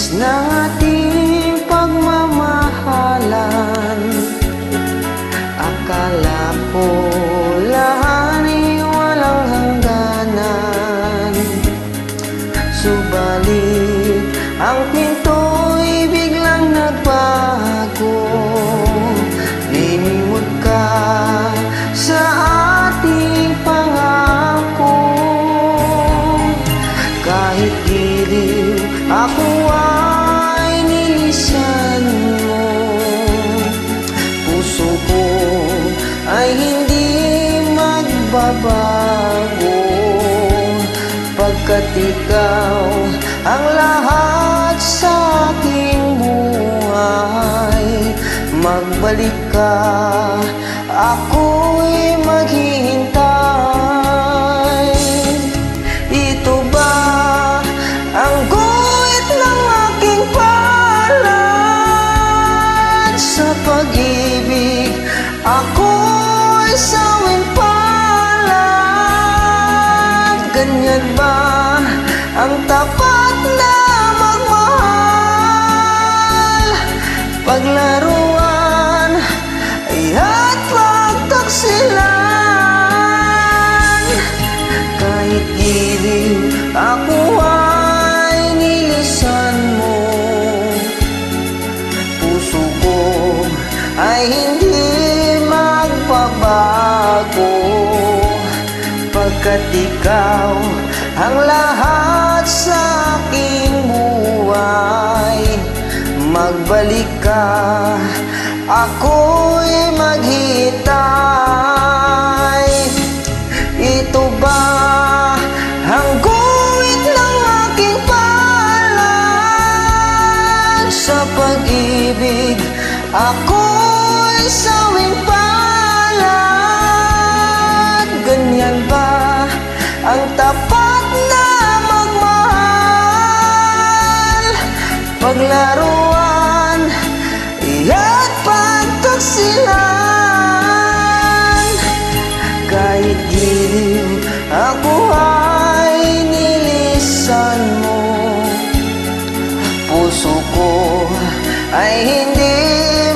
ng ating pagmamahalan. Akala ko lahat ay walang hangganan, subalit ang pinto'y biglang nagbago. Linimot ka sa ating pangako, kahit giliw ako ay nilisan mo. Puso ko ay hindi magbabago, pagkat ikaw ang lahat sa aking buhay. Magbalik ka, ako'y maghihintay. Ito ba ang guhit ng aking palad? Sa pag-ibig ako'y sawing palad. Ganyan ba ang tapat na magmahal? Paglaruan at pagtaksilan, kahit giliw ako ay nilisan mo. Puso ko ay hindi magbabago, pagkat ikaw ang lahat sa aking buhay. Magbalik ka, ako'y maghihintay. Ito ba ang guhit ng aking palad? Sa pag-ibig ako'y sawing palad. Ganyan ba ang tapat na magmahal? Paglaruan at pagtaksilan, kahit giliw ako ay nilisan mo. Puso ko ay hindi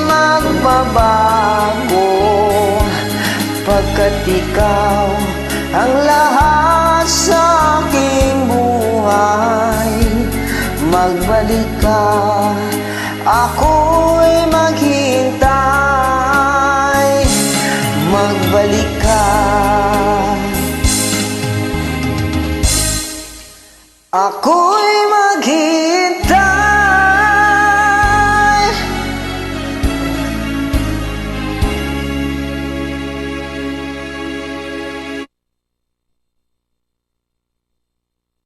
magbabago, pagkat ikaw ang lahat sa aking buhay. Magbalik ka, ako'y maghihintay. Magbalik ka, ako'y maghihintay.